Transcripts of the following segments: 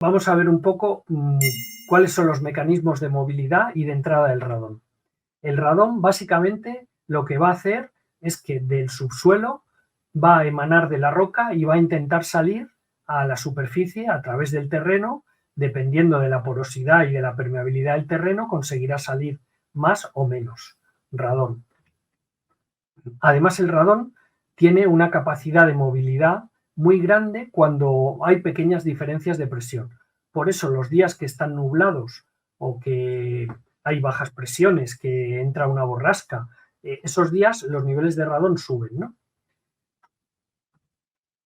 vamos a ver un poco cuáles son los mecanismos de movilidad y de entrada del radón. El radón básicamente lo que va a hacer es que del subsuelo va a emanar de la roca y va a intentar salir a la superficie a través del terreno. Dependiendo de la porosidad y de la permeabilidad del terreno, conseguirá salir más o menos radón. Además, el radón tiene una capacidad de movilidad muy grande cuando hay pequeñas diferencias de presión. Por eso, los días que están nublados o que hay bajas presiones, que entra una borrasca, esos días los niveles de radón suben, ¿no?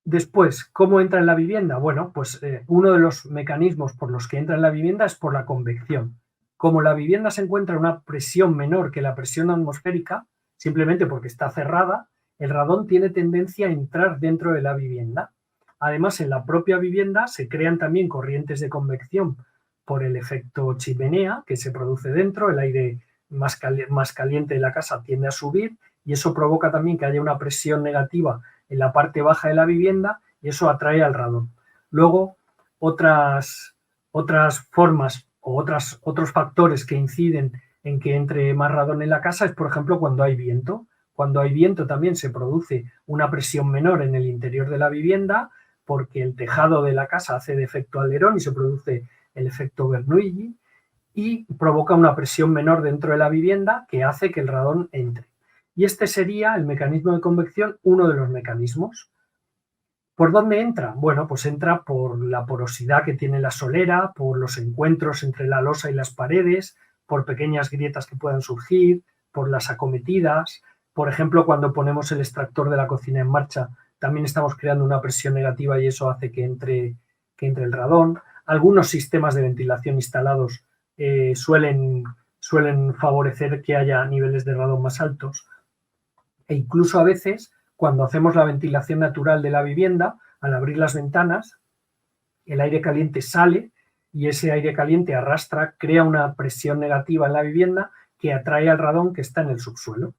Después, ¿cómo entra en la vivienda? Bueno, pues uno de los mecanismos por los que entra en la vivienda es por la convección. Como la vivienda se encuentra a una presión menor que la presión atmosférica, simplemente porque está cerrada, el radón tiene tendencia a entrar dentro de la vivienda. Además, en la propia vivienda se crean también corrientes de convección por el efecto chimenea que se produce dentro, el aire más caliente de la casa tiende a subir y eso provoca también que haya una presión negativa en la parte baja de la vivienda y eso atrae al radón. Luego, otras formas o otros factores que inciden en que entre más radón en la casa es, por ejemplo, cuando hay viento. Cuando hay viento también se produce una presión menor en el interior de la vivienda porque el tejado de la casa hace de efecto alerón y se produce el efecto Bernoulli y provoca una presión menor dentro de la vivienda que hace que el radón entre. Y este sería el mecanismo de convección, uno de los mecanismos. ¿Por dónde entra? Bueno, pues entra por la porosidad que tiene la solera, por los encuentros entre la losa y las paredes, por pequeñas grietas que puedan surgir, por las acometidas. Por ejemplo, cuando ponemos el extractor de la cocina en marcha, también estamos creando una presión negativa y eso hace que entre el radón. Algunos sistemas de ventilación instalados suelen favorecer que haya niveles de radón más altos. E incluso a veces, cuando hacemos la ventilación natural de la vivienda, al abrir las ventanas, el aire caliente sale y ese aire caliente arrastra, crea una presión negativa en la vivienda que atrae al radón que está en el subsuelo.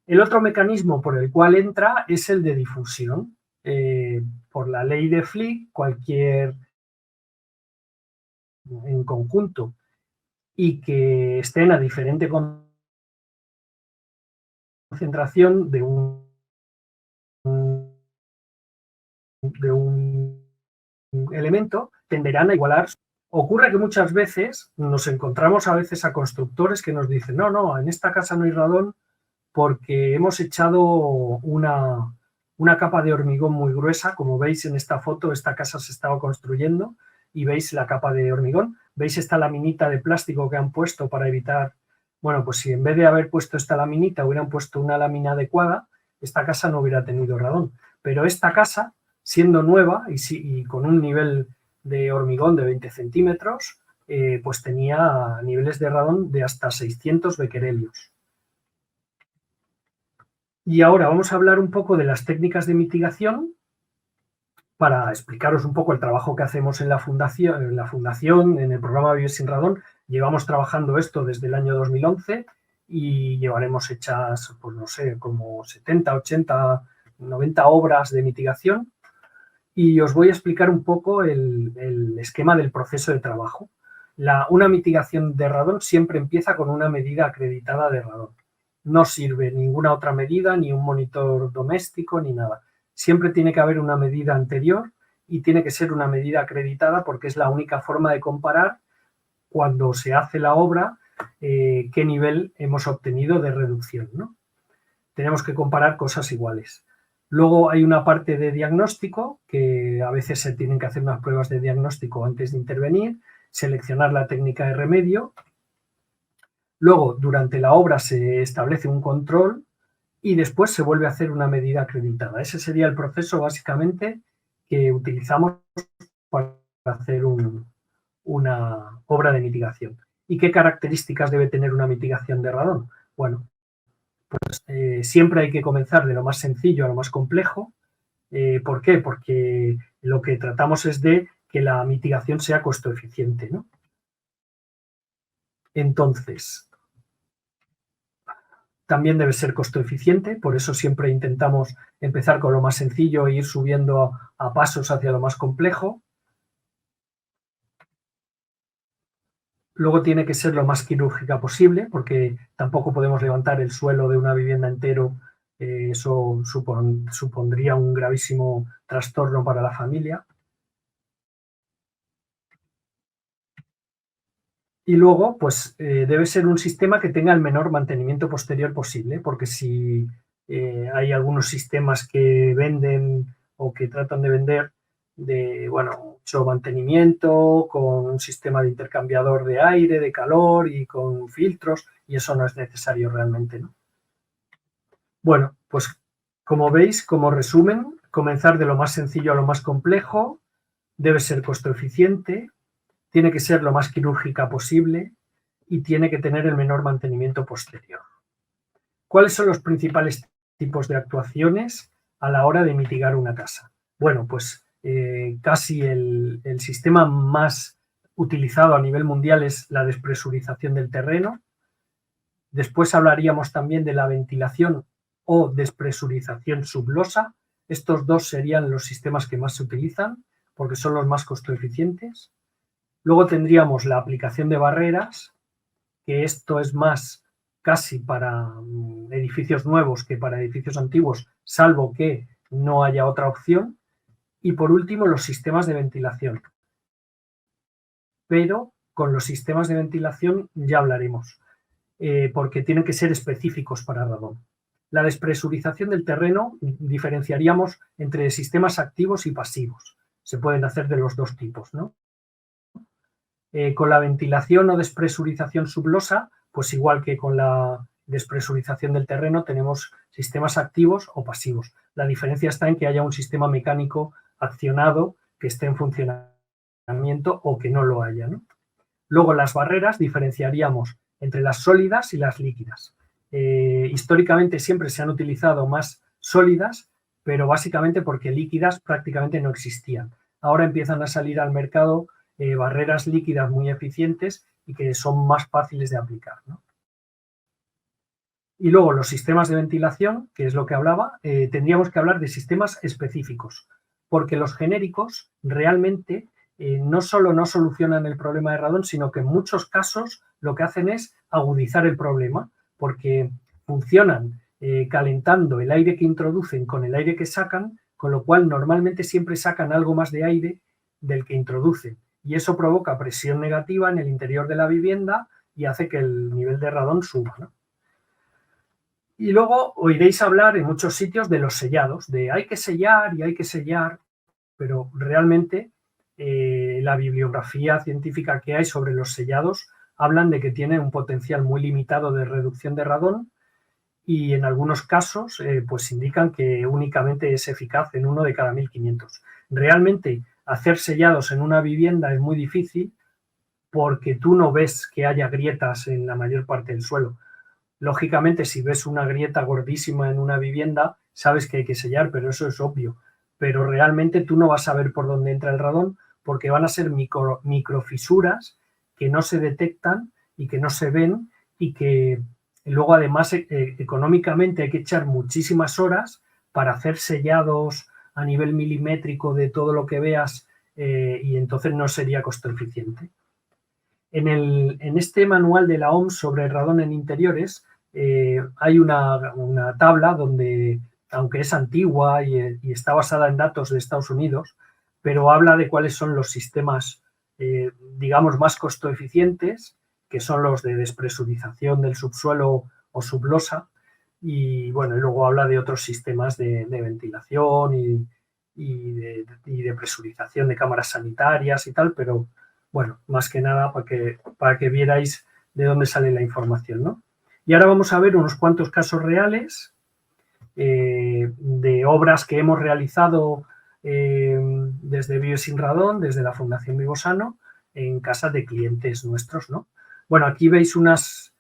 El otro mecanismo por el cual entra es el de difusión. Por la ley de Fick, cualquier en conjunto y que estén a diferente concentración de un elemento tenderán a igualar. Ocurre que muchas veces nos encontramos a veces a constructores que nos dicen no, en esta casa no hay radón porque hemos echado una capa de hormigón muy gruesa. Como veis en esta foto, esta casa se estaba construyendo y veis la capa de hormigón, veis esta laminita de plástico que han puesto para evitar, bueno, pues si en vez de haber puesto esta laminita hubieran puesto una lámina adecuada, esta casa no hubiera tenido radón. Pero esta casa, siendo nueva y con un nivel de hormigón de 20 centímetros, pues tenía niveles de radón de hasta 600 becquerelios. Y ahora vamos a hablar un poco de las técnicas de mitigación para explicaros un poco el trabajo que hacemos en la fundación, en el programa Vivir sin Radón. Llevamos trabajando esto desde el año 2011 y llevaremos hechas, pues no sé, como 70, 80, 90 obras de mitigación. Y os voy a explicar un poco el esquema del proceso de trabajo. Una mitigación de radón siempre empieza con una medida acreditada de radón. No sirve ninguna otra medida, ni un monitor doméstico, ni nada. Siempre tiene que haber una medida anterior y tiene que ser una medida acreditada porque es la única forma de comparar cuando se hace la obra qué nivel hemos obtenido de reducción, ¿no? Tenemos que comparar cosas iguales. Luego hay una parte de diagnóstico, que a veces se tienen que hacer unas pruebas de diagnóstico antes de intervenir, seleccionar la técnica de remedio. Luego, durante la obra se establece un control y después se vuelve a hacer una medida acreditada. Ese sería el proceso básicamente que utilizamos para hacer una obra de mitigación. ¿Y qué características debe tener una mitigación de radón? Bueno, pues siempre hay que comenzar de lo más sencillo a lo más complejo. ¿Por qué? Porque lo que tratamos es de que la mitigación sea costo eficiente, ¿no? Entonces, También debe ser costo eficiente, por eso siempre intentamos empezar con lo más sencillo e ir subiendo a pasos hacia lo más complejo. Luego tiene que ser lo más quirúrgica posible, porque tampoco podemos levantar el suelo de una vivienda entero, eso supondría un gravísimo trastorno para la familia. Y luego, pues debe ser un sistema que tenga el menor mantenimiento posterior posible, porque si hay algunos sistemas que venden o que tratan de vender de, bueno, mucho mantenimiento, con un sistema de intercambiador de aire, de calor y con filtros, y eso no es necesario realmente, ¿no? Bueno, pues como veis, como resumen, comenzar de lo más sencillo a lo más complejo, debe ser costo eficiente, tiene que ser lo más quirúrgica posible y tiene que tener el menor mantenimiento posterior. ¿Cuáles son los principales tipos de actuaciones a la hora de mitigar una casa? Bueno, pues casi el sistema más utilizado a nivel mundial es la despresurización del terreno. Después hablaríamos también de la ventilación o despresurización sublosa. Estos dos serían los sistemas que más se utilizan porque son los más costo eficientes. Luego tendríamos la aplicación de barreras, que esto es más casi para edificios nuevos que para edificios antiguos, salvo que no haya otra opción. Y por último, los sistemas de ventilación. Pero con los sistemas de ventilación ya hablaremos, porque tienen que ser específicos para radón. La despresurización del terreno diferenciaríamos entre sistemas activos y pasivos. Se pueden hacer de los dos tipos, ¿no? Con la ventilación o despresurización sublosa, pues igual que con la despresurización del terreno, tenemos sistemas activos o pasivos. La diferencia está en que haya un sistema mecánico accionado que esté en funcionamiento o que no lo haya, ¿no? Luego, las barreras diferenciaríamos entre las sólidas y las líquidas. Históricamente siempre se han utilizado más sólidas, pero básicamente porque líquidas prácticamente no existían. Ahora empiezan a salir al mercado barreras líquidas muy eficientes y que son más fáciles de aplicar, ¿no? Y luego los sistemas de ventilación, que es lo que hablaba, tendríamos que hablar de sistemas específicos, porque los genéricos realmente no solo no solucionan el problema de radón, sino que en muchos casos lo que hacen es agudizar el problema, porque funcionan calentando el aire que introducen con el aire que sacan, con lo cual normalmente siempre sacan algo más de aire del que introducen. Y eso provoca presión negativa en el interior de la vivienda y hace que el nivel de radón suba, ¿no? Y luego oiréis hablar en muchos sitios de los sellados, de hay que sellar y hay que sellar, pero realmente la bibliografía científica que hay sobre los sellados hablan de que tienen un potencial muy limitado de reducción de radón y en algunos casos pues indican que únicamente es eficaz en 1 de cada 1500. Realmente hacer sellados en una vivienda es muy difícil porque tú no ves que haya grietas en la mayor parte del suelo. Lógicamente, si ves una grieta gordísima en una vivienda, sabes que hay que sellar, pero eso es obvio. Pero realmente tú no vas a ver por dónde entra el radón porque van a ser microfisuras que no se detectan y que no se ven y que luego además económicamente hay que echar muchísimas horas para hacer sellados a nivel milimétrico de todo lo que veas y entonces no sería costo eficiente. En este manual de la OMS sobre el radón en interiores hay una tabla donde, aunque es antigua y está basada en datos de Estados Unidos, pero habla de cuáles son los sistemas, digamos, más costo eficientes, que son los de despresurización del subsuelo o sublosa, y bueno, y luego habla de otros sistemas de ventilación y de presurización de cámaras sanitarias y tal, pero bueno, más que nada para que vierais de dónde sale la información, ¿no? Y ahora vamos a ver unos cuantos casos reales de obras que hemos realizado desde Vive Sin Radón, desde la Fundación Vivosano, en casa de clientes nuestros, ¿no? Bueno, aquí veis unas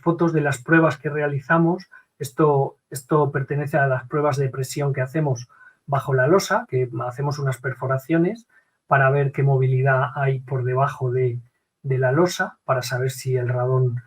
fotos de las pruebas que realizamos. Esto pertenece a las pruebas de presión que hacemos bajo la losa, que hacemos unas perforaciones para ver qué movilidad hay por debajo de la losa, para saber si el radón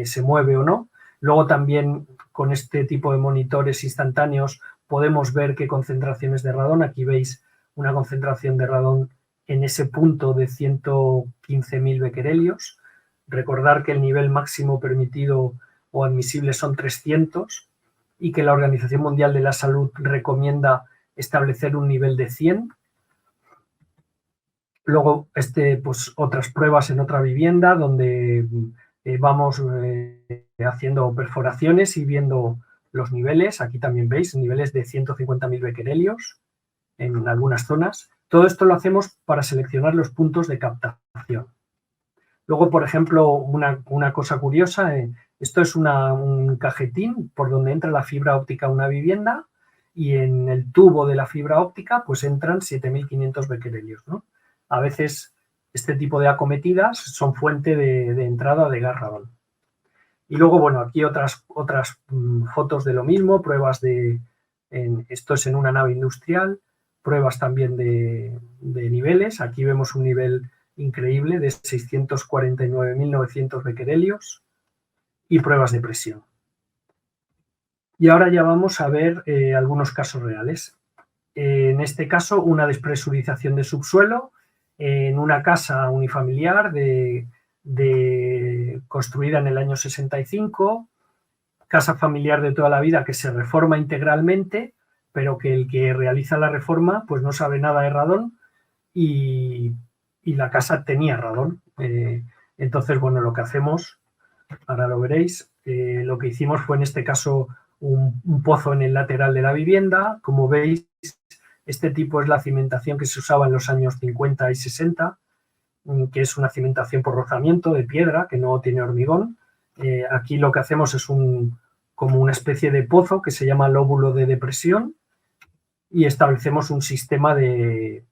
se mueve o no. Luego también con este tipo de monitores instantáneos podemos ver qué concentraciones de radón. Aquí veis una concentración de radón en ese punto de 115.000 becquerelios. Recordar que el nivel máximo permitido o admisible son 300 y que la Organización Mundial de la Salud recomienda establecer un nivel de 100. Luego, pues, otras pruebas en otra vivienda donde vamos haciendo perforaciones y viendo los niveles. Aquí también veis niveles de 150.000 becquerelios en algunas zonas. Todo esto lo hacemos para seleccionar los puntos de captación. Luego, por ejemplo, una cosa curiosa, esto es un cajetín por donde entra la fibra óptica a una vivienda y en el tubo de la fibra óptica pues entran 7.500 becquerelios, ¿no? A veces este tipo de acometidas son fuente de entrada de gas radón. Y luego, bueno, aquí otras fotos de lo mismo, pruebas esto es en una nave industrial, pruebas también de niveles. Aquí vemos un nivel increíble de 649.900 becquerelios y pruebas de presión. Y ahora ya vamos a ver algunos casos reales. En este caso, una despresurización de subsuelo en una casa unifamiliar construida en el año 65, casa familiar de toda la vida que se reforma integralmente, pero que el que realiza la reforma pues no sabe nada de radón y la casa tenía radón. Entonces, bueno, lo que hacemos, ahora lo veréis, lo que hicimos fue en este caso un pozo en el lateral de la vivienda. Como veis, este tipo es la cimentación que se usaba en los años 50 y 60, que es una cimentación por rozamiento de piedra, que no tiene hormigón. Aquí lo que hacemos es como una especie de pozo que se llama lóbulo de depresión y establecemos un sistema de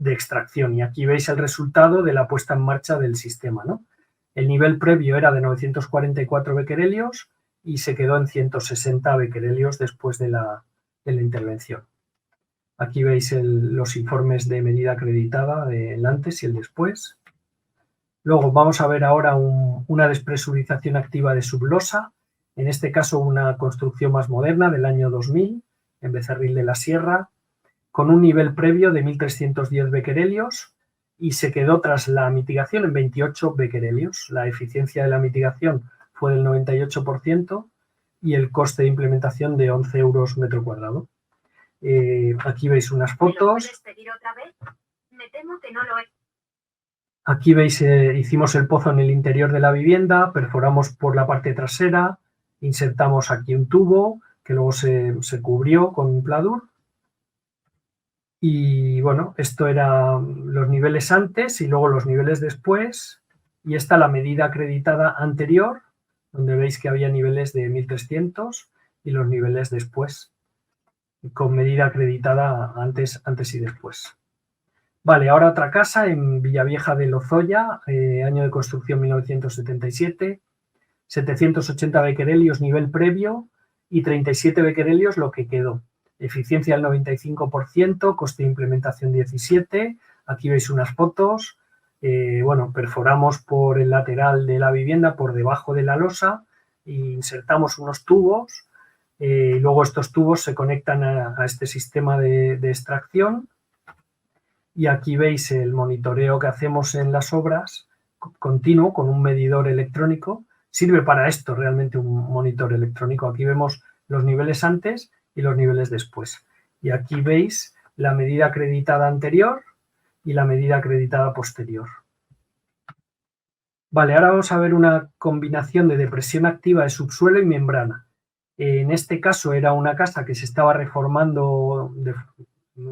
extracción. Y aquí veis el resultado de la puesta en marcha del sistema, ¿no? El nivel previo era de 944 becquerelios y se quedó en 160 becquerelios después de la intervención. Aquí veis los informes de medida acreditada del antes y el después. Luego vamos a ver ahora una despresurización activa de sublosa, en este caso una construcción más moderna del año 2000, en Becerril de la Sierra, con un nivel previo de 1.310 becquerelios y se quedó tras la mitigación en 28 becquerelios. La eficiencia de la mitigación fue del 98% y el coste de implementación de 11 euros metro cuadrado. Aquí veis unas fotos. Me temo que no lo es. Aquí veis, hicimos el pozo en el interior de la vivienda, perforamos por la parte trasera, insertamos aquí un tubo que luego se cubrió con un pladur. Y bueno, esto eran los niveles antes y luego los niveles después. Y esta la medida acreditada anterior, donde veis que había niveles de 1.300 y los niveles después, con medida acreditada antes y después. Vale, ahora otra casa en Villavieja de Lozoya, año de construcción 1977, 780 becquerelios nivel previo y 37 becquerelios lo que quedó. Eficiencia del 95%, coste de implementación 17. Aquí veis unas fotos. Bueno, perforamos por el lateral de la vivienda, por debajo de la losa, e insertamos unos tubos. Luego estos tubos se conectan a este sistema de extracción. Y aquí veis el monitoreo que hacemos en las obras continuo con un medidor electrónico. Sirve para esto realmente un monitor electrónico. Aquí vemos los niveles antes y los niveles después. Y aquí veis la medida acreditada anterior y la medida acreditada posterior. Vale, ahora vamos a ver una combinación de depresión activa de subsuelo y membrana. En este caso era una casa que se estaba reformando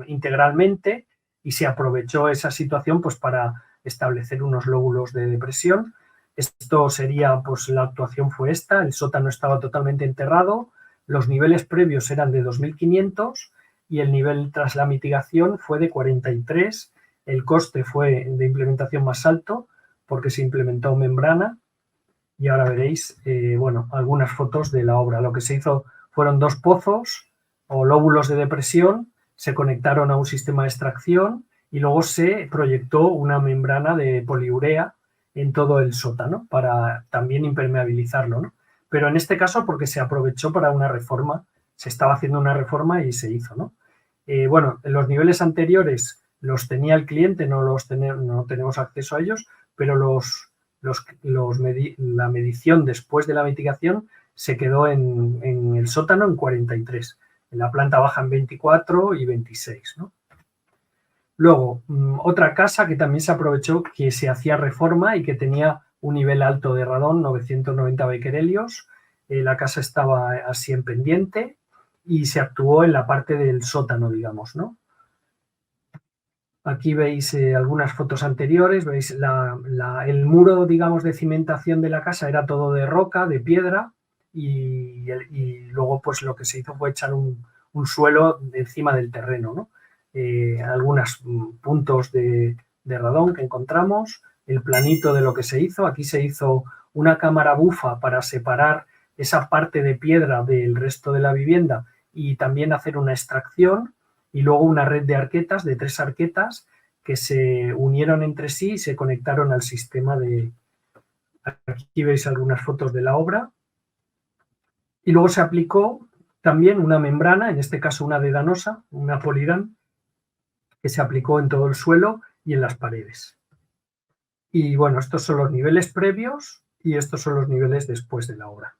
integralmente y se aprovechó esa situación pues para establecer unos lóbulos de depresión. Esto sería, pues la actuación fue esta, el sótano estaba totalmente enterrado, los niveles previos eran de 2.500 y el nivel tras la mitigación fue de 43. El coste fue de implementación más alto porque se implementó membrana y ahora veréis, bueno, algunas fotos de la obra. Lo que se hizo fueron dos pozos o lóbulos de depresión, se conectaron a un sistema de extracción y luego se proyectó una membrana de poliurea en todo el sótano para también impermeabilizarlo, ¿no? pero en este caso porque se aprovechó para una reforma, se estaba haciendo una reforma y se hizo, ¿no? Bueno, en los niveles anteriores los tenía el cliente, no tenemos acceso a ellos, pero la medición después de la mitigación se quedó en el sótano en 43, en la planta baja en 24 y 26, ¿no? Luego, otra casa que también se aprovechó, que se hacía reforma y que tenía un nivel alto de radón, 990 becquerelios. La casa estaba así en pendiente y se actuó en la parte del sótano, digamos, ¿no? Aquí veis algunas fotos anteriores, veis el muro, digamos, de cimentación de la casa era todo de roca, de piedra, y luego pues lo que se hizo fue echar un suelo encima del terreno, ¿no? Algunos puntos de radón que encontramos, el planito de lo que se hizo. Aquí se hizo una cámara bufa para separar esa parte de piedra del resto de la vivienda y también hacer una extracción, y luego una red de arquetas, de 3 arquetas, que se unieron entre sí y se conectaron al sistema de... Aquí veis algunas fotos de la obra. Y luego se aplicó también una membrana, en este caso una dedanosa, una Polydan, que se aplicó en todo el suelo y en las paredes. Y bueno, estos son los niveles previos y estos son los niveles después de la obra.